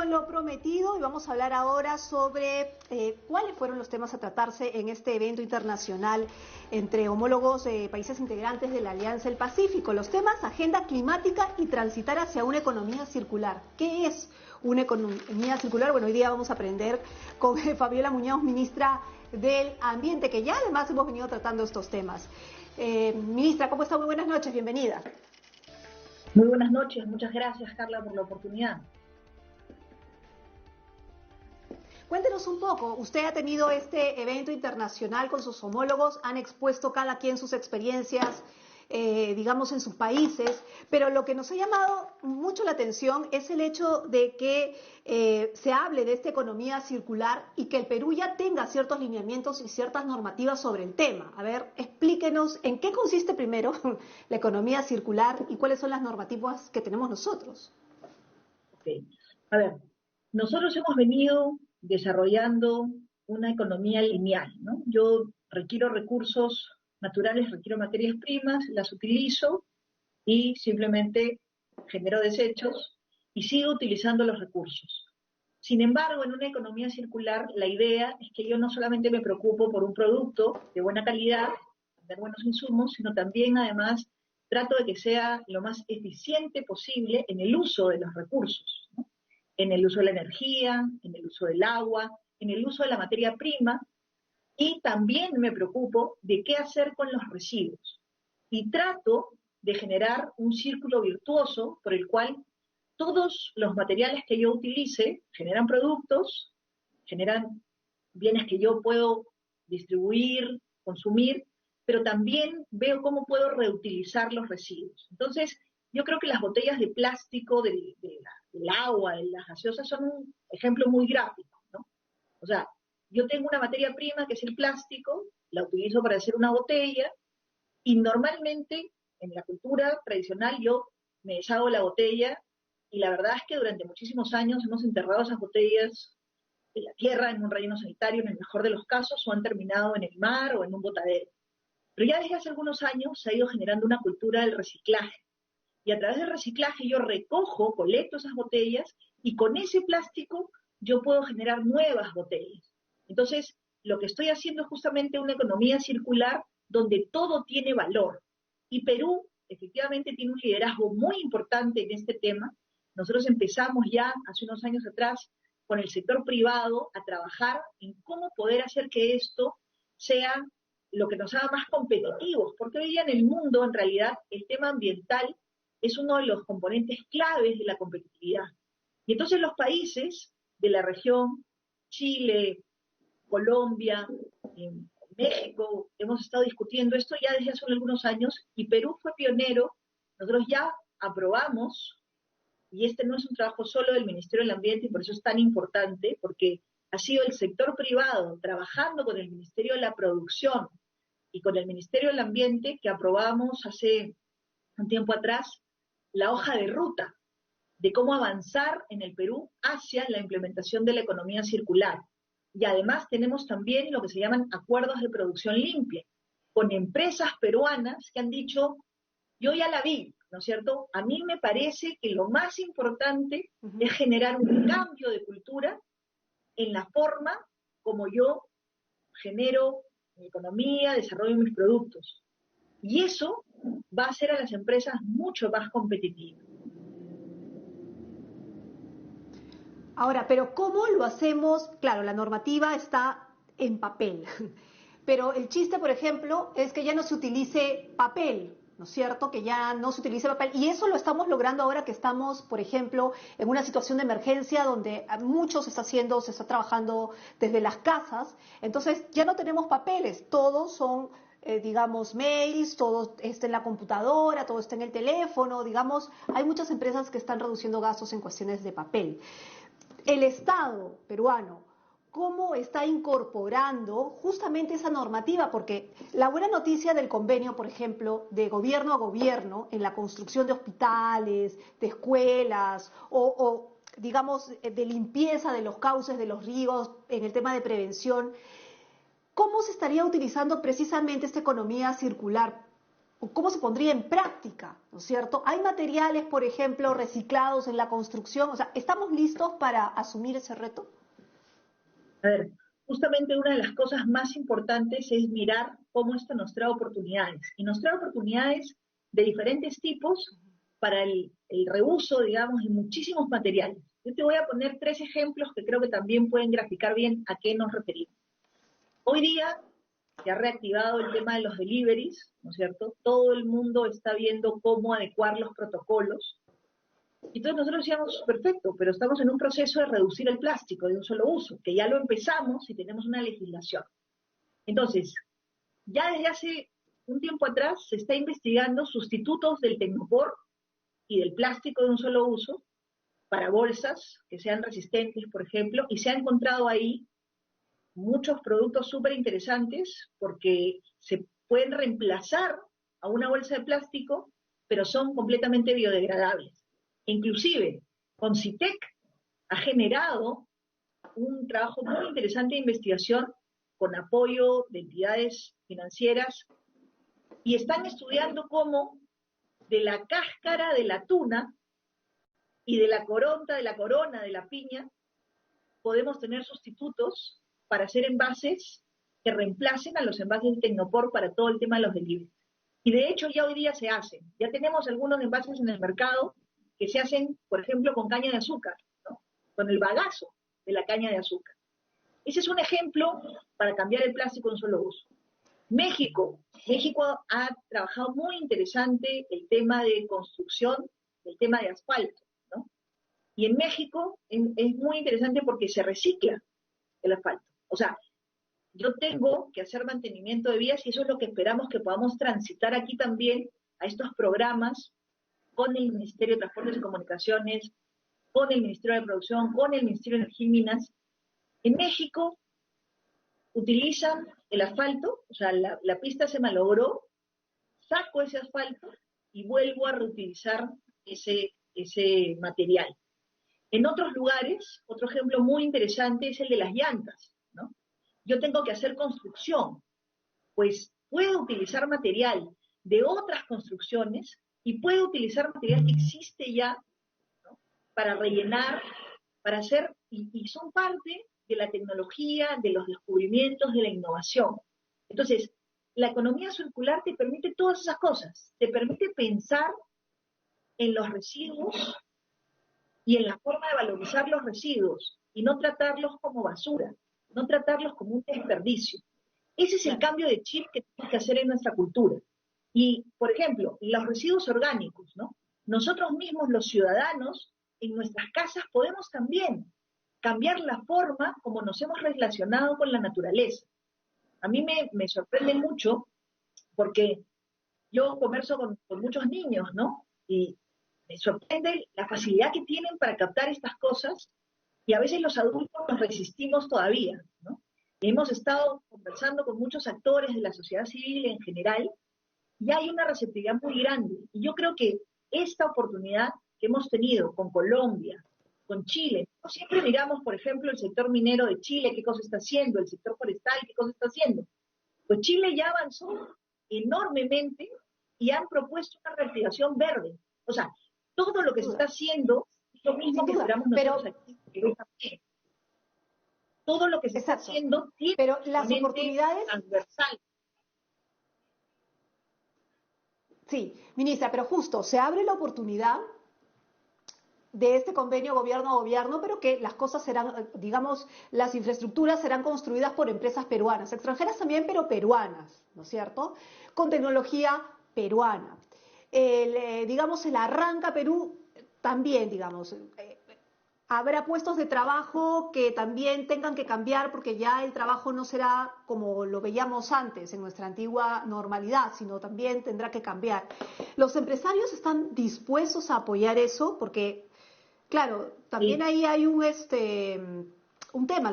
lo prometido y vamos a hablar ahora sobre cuáles fueron los temas a tratarse en este evento internacional entre homólogos de países integrantes de la Alianza del Pacífico. Los temas: agenda climática y transitar hacia una economía circular. ¿Qué es una economía circular? Bueno, hoy día vamos a aprender con Fabiola Muñoz, ministra del Ambiente, que ya además hemos venido tratando estos temas. Ministra, ¿cómo está? Muy buenas noches, bienvenida. Muy buenas noches, muchas gracias, Carla, por la oportunidad. Cuéntenos un poco, usted ha tenido este evento internacional con sus homólogos, han expuesto cada quien sus experiencias, digamos, en sus países, pero lo que nos ha llamado mucho la atención es el hecho de que se hable de esta economía circular y que el Perú ya tenga ciertos lineamientos y ciertas normativas sobre el tema. A ver, explíquenos en qué consiste primero la economía circular y cuáles son las normativas que tenemos nosotros. Okay. A ver, nosotros hemos venido desarrollando una economía lineal, ¿no? Yo requiero recursos naturales, requiero materias primas, las utilizo y simplemente genero desechos y sigo utilizando los recursos. Sin embargo, en una economía circular, la idea es que yo no solamente me preocupo por un producto de buena calidad, de buenos insumos, sino también, además, trato de que sea lo más eficiente posible en el uso de los recursos, ¿no? En el uso de la energía, en el uso del agua, en el uso de la materia prima, y también me preocupo de qué hacer con los residuos. Y trato de generar un círculo virtuoso por el cual todos los materiales que yo utilice generan productos, generan bienes que yo puedo distribuir, consumir, pero también veo cómo puedo reutilizar los residuos. Entonces, yo creo que las botellas de plástico, del agua, de las gaseosas, son un ejemplo muy gráfico, ¿no? O sea, yo tengo una materia prima que es el plástico, la utilizo para hacer una botella, y normalmente en la cultura tradicional yo me deshago la botella, y la verdad es que durante muchísimos años hemos enterrado esas botellas en la tierra, en un relleno sanitario, en el mejor de los casos, o han terminado en el mar o en un botadero. Pero ya desde hace algunos años se ha ido generando una cultura del reciclaje. Y a través del reciclaje yo recojo, colecto esas botellas, y con ese plástico yo puedo generar nuevas botellas. Entonces, lo que estoy haciendo es justamente una economía circular donde todo tiene valor. Y Perú efectivamente tiene un liderazgo muy importante en este tema. Nosotros empezamos ya hace unos años atrás con el sector privado a trabajar en cómo poder hacer que esto sea lo que nos haga más competitivos, porque hoy día en el mundo, en realidad, el tema ambiental es uno de los componentes claves de la competitividad. Y entonces los países de la región, Chile, Colombia, México, hemos estado discutiendo esto ya desde hace algunos años, y Perú fue pionero. Nosotros ya aprobamos, y este no es un trabajo solo del Ministerio del Ambiente, y por eso es tan importante, porque ha sido el sector privado trabajando con el Ministerio de la Producción y con el Ministerio del Ambiente que aprobamos hace un tiempo atrás la hoja de ruta de cómo avanzar en el Perú hacia la implementación de la economía circular. Y además tenemos también lo que se llaman acuerdos de producción limpia, con empresas peruanas que han dicho, yo ya la vi, ¿no es cierto? A mí me parece que lo más importante es generar un cambio de cultura en la forma como yo genero mi economía, desarrollo mis productos. Y eso va a hacer a las empresas mucho más competitivas. Ahora, pero ¿cómo lo hacemos? Claro, la normativa está en papel, pero el chiste, por ejemplo, es que ya no se utilice papel, ¿no es cierto? Que ya no se utilice papel, y eso lo estamos logrando ahora que estamos, por ejemplo, en una situación de emergencia donde mucho se está haciendo, se está trabajando desde las casas, entonces ya no tenemos papeles, todos son digamos, mails, todo está en la computadora, todo está en el teléfono, digamos, hay muchas empresas que están reduciendo gastos en cuestiones de papel. El Estado peruano, ¿cómo está incorporando justamente esa normativa? Porque la buena noticia del convenio, por ejemplo, de gobierno a gobierno en la construcción de hospitales, de escuelas o digamos, de limpieza de los cauces, de los ríos, en el tema de prevención, ¿cómo se estaría utilizando precisamente esta economía circular? cómo se pondría en práctica, ¿no es cierto? ¿Hay materiales, por ejemplo, reciclados en la construcción? O sea, ¿estamos listos para asumir ese reto? A ver, justamente una de las cosas más importantes es mirar cómo esto nos trae oportunidades. Y nos trae oportunidades de diferentes tipos para el reuso, digamos, de muchísimos materiales. Yo te voy a poner 3 ejemplos que creo que también pueden graficar bien a qué nos referimos. Hoy día se ha reactivado el tema de los deliveries, ¿no es cierto? Todo el mundo está viendo cómo adecuar los protocolos. Y entonces nosotros decíamos, perfecto, pero estamos en un proceso de reducir el plástico de un solo uso, que ya lo empezamos y tenemos una legislación. Entonces, ya desde hace un tiempo atrás se está investigando sustitutos del tecnopor y del plástico de un solo uso para bolsas que sean resistentes, por ejemplo, y se ha encontrado ahí muchos productos súper interesantes porque se pueden reemplazar a una bolsa de plástico, pero son completamente biodegradables. Inclusive, Concitec ha generado un trabajo muy interesante de investigación con apoyo de entidades financieras y están estudiando cómo de la cáscara de la tuna y de la coronta, de la corona, de la piña, podemos tener sustitutos para hacer envases que reemplacen a los envases de Tecnopor para todo el tema de los deliveries. Y de hecho ya hoy día se hacen. Ya tenemos algunos envases en el mercado que se hacen, por ejemplo, con caña de azúcar, ¿no? Con el bagazo de la caña de azúcar. Ese es un ejemplo para cambiar el plástico en un solo uso. México ha trabajado muy interesante el tema de construcción, el tema de asfalto, ¿no? Y en México es muy interesante porque se recicla el asfalto. O sea, yo tengo que hacer mantenimiento de vías y eso es lo que esperamos que podamos transitar aquí también a estos programas con el Ministerio de Transportes y Comunicaciones, con el Ministerio de Producción, con el Ministerio de Energía y Minas. En México utilizan el asfalto, o sea, la pista se malogró, saco ese asfalto y vuelvo a reutilizar ese material. En otros lugares, otro ejemplo muy interesante es el de las llantas, ¿no? Yo tengo que hacer construcción, pues puedo utilizar material de otras construcciones y puedo utilizar material que existe ya, ¿no? Para rellenar, para hacer, y son parte de la tecnología, de los descubrimientos, de la innovación. Entonces, la economía circular te permite todas esas cosas, te permite pensar en los residuos y en la forma de valorizar los residuos y no tratarlos como basura, no tratarlos como un desperdicio. Ese es el cambio de chip que tenemos que hacer en nuestra cultura. Y, por ejemplo, los residuos orgánicos, ¿no? Nosotros mismos, los ciudadanos, en nuestras casas podemos también cambiar la forma como nos hemos relacionado con la naturaleza. A mí me sorprende mucho porque yo converso con muchos niños, ¿no? Y me sorprende la facilidad que tienen para captar estas cosas y a veces los adultos nos resistimos todavía, ¿no? Y hemos estado conversando con muchos actores de la sociedad civil en general y hay una receptividad muy grande. Y yo creo que esta oportunidad que hemos tenido con Colombia, con Chile, no siempre miramos, por ejemplo, el sector minero de Chile, qué cosa está haciendo, el sector forestal, qué cosa está haciendo. Pues Chile ya avanzó enormemente y han propuesto una reactivación verde. O sea, todo lo que se está haciendo es lo mismo que esperamos nosotros aquí en Perú también. Todo lo que se está haciendo tiene pero las una oportunidades transversal. Sí, ministra, pero justo se abre la oportunidad de este convenio gobierno a gobierno, pero que las cosas serán, digamos, las infraestructuras serán construidas por empresas peruanas, extranjeras también, pero peruanas, ¿no es cierto? Con tecnología peruana. Digamos, el arranca Perú también, digamos, habrá puestos de trabajo que también tengan que cambiar porque ya el trabajo no será como lo veíamos antes en nuestra antigua normalidad, sino también tendrá que cambiar. ¿Los empresarios están dispuestos a apoyar eso? Porque, claro, también ahí hay un tema,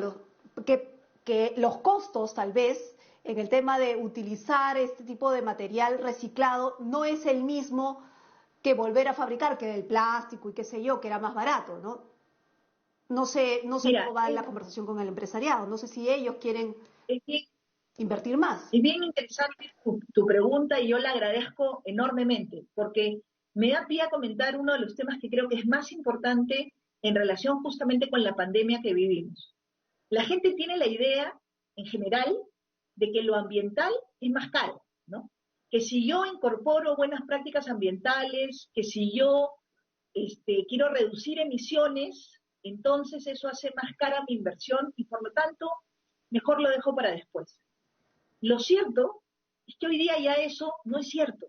que los costos tal vez en el tema de utilizar este tipo de material reciclado no es el mismo que volver a fabricar, que el plástico y qué sé yo, que era más barato, ¿no? No sé Mira, cómo va la conversación con el empresariado, no sé si ellos quieren... es Invertir más. Es bien interesante tu pregunta y yo la agradezco enormemente, porque me da pie a comentar uno de los temas que creo que es más importante en relación justamente con la pandemia que vivimos. La gente tiene la idea, en general, de que lo ambiental es más caro, ¿no? Que si yo incorporo buenas prácticas ambientales, que si yo quiero reducir emisiones, entonces eso hace más cara mi inversión y por lo tanto mejor lo dejo para después. Lo cierto es que hoy día ya eso no es cierto.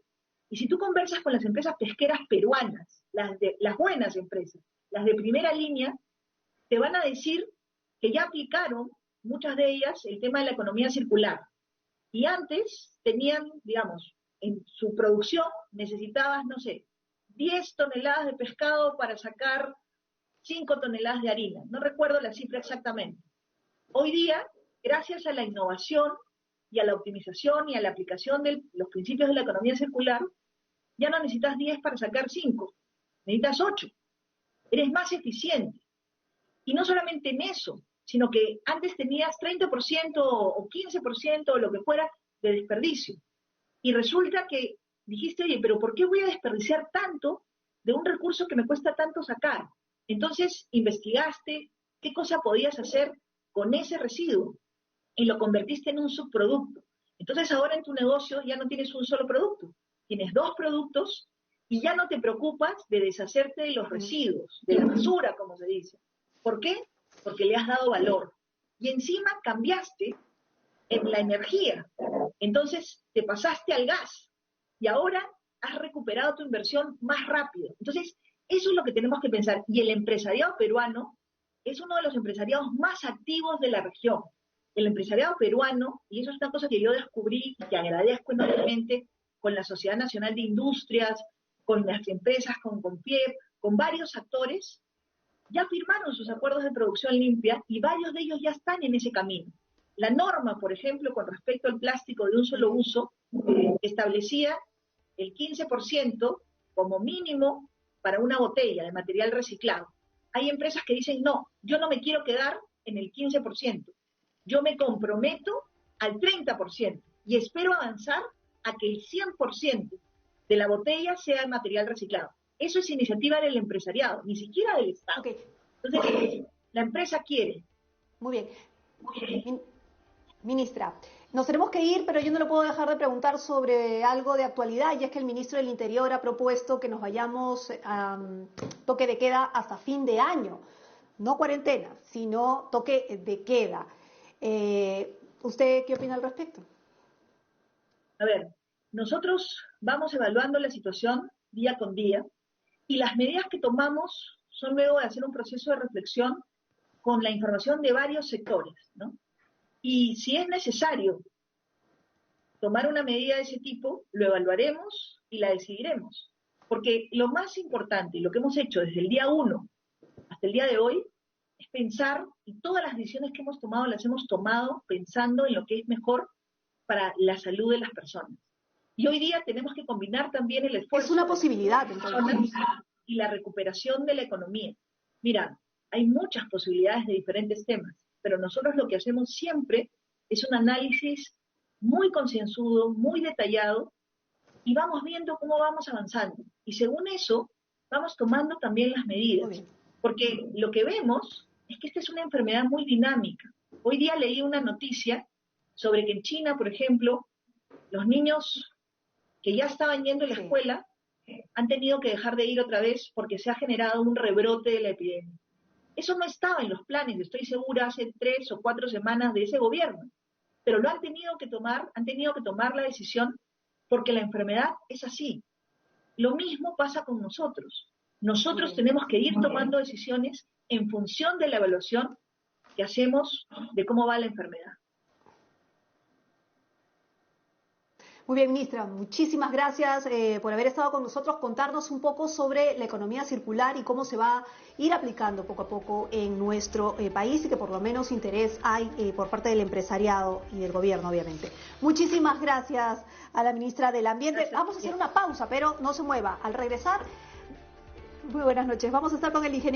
Y si tú conversas con las empresas pesqueras peruanas, las buenas empresas, las de primera línea, te van a decir que ya aplicaron, muchas de ellas, el tema de la economía circular. Y antes tenían, digamos, en su producción necesitabas, no sé, 10 toneladas de pescado para sacar 5 toneladas de harina. No recuerdo la cifra exactamente. Hoy día, gracias a la innovación y a la optimización y a la aplicación de los principios de la economía circular, ya no necesitas 10 para sacar 5, necesitas 8. Eres más eficiente. Y no solamente en eso, sino que antes tenías 30% o 15% o lo que fuera de desperdicio. Y resulta que dijiste, oye, pero ¿por qué voy a desperdiciar tanto de un recurso que me cuesta tanto sacar? Entonces investigaste qué cosa podías hacer con ese residuo y lo convertiste en un subproducto. Entonces ahora en tu negocio ya no tienes un solo producto, tienes 2 productos y ya no te preocupas de deshacerte de los residuos, de la basura, como se dice. ¿Por qué? Porque le has dado valor. Y encima cambiaste en la energía. Entonces te pasaste al gas y ahora has recuperado tu inversión más rápido. Entonces, eso es lo que tenemos que pensar. Y el empresariado peruano es uno de los empresariados más activos de la región. El empresariado peruano, y eso es una cosa que yo descubrí y que agradezco enormemente con la Sociedad Nacional de Industrias, con las empresas, con CONFIEP, con varios actores, ya firmaron sus acuerdos de producción limpia y varios de ellos ya están en ese camino. La norma, por ejemplo, con respecto al plástico de un solo uso, establecía el 15% como mínimo para una botella de material reciclado. Hay empresas que dicen, no, yo no me quiero quedar en el 15%, yo me comprometo al 30% y espero avanzar a que el 100% de la botella sea material reciclado. Eso es iniciativa del empresariado, ni siquiera del Estado. Okay. Entonces, la empresa quiere. Muy bien. Ministra, nos tenemos que ir, pero yo no lo puedo dejar de preguntar sobre algo de actualidad, y es que el ministro del Interior ha propuesto que nos vayamos a toque de queda hasta fin de año. No cuarentena, sino toque de queda. ¿Usted qué opina al respecto? A ver, nosotros vamos evaluando la situación día con día y las medidas que tomamos son luego de hacer un proceso de reflexión con la información de varios sectores, ¿no? Y si es necesario tomar una medida de ese tipo, lo evaluaremos y la decidiremos. Porque lo más importante, y lo que hemos hecho desde el día 1 hasta el día de hoy, es pensar, y todas las decisiones que hemos tomado las hemos tomado pensando en lo que es mejor para la salud de las personas. Y hoy día tenemos que combinar también el esfuerzo es una posibilidad, de las personas y la recuperación de la economía. Mira, hay muchas posibilidades de diferentes temas, pero nosotros lo que hacemos siempre es un análisis muy concienzudo, muy detallado, y vamos viendo cómo vamos avanzando. Y según eso, vamos tomando también las medidas. Porque lo que vemos es que esta es una enfermedad muy dinámica. Hoy día leí una noticia sobre que en China, por ejemplo, los niños que ya estaban yendo a la escuela han tenido que dejar de ir otra vez porque se ha generado un rebrote de la epidemia. Eso no estaba en los planes, estoy segura, hace 3 o 4 semanas de ese gobierno, pero lo han tenido que tomar la decisión porque la enfermedad es así. Lo mismo pasa con nosotros. Nosotros tenemos que ir tomando decisiones en función de la evaluación que hacemos de cómo va la enfermedad. Muy bien, ministra, muchísimas gracias por haber estado con nosotros, contarnos un poco sobre la economía circular y cómo se va a ir aplicando poco a poco en nuestro país, y que por lo menos interés hay por parte del empresariado y del gobierno, obviamente. Muchísimas gracias a la ministra del Ambiente. Gracias. Vamos a hacer una pausa, pero no se mueva. Al regresar, muy buenas noches, vamos a estar con el ingeniero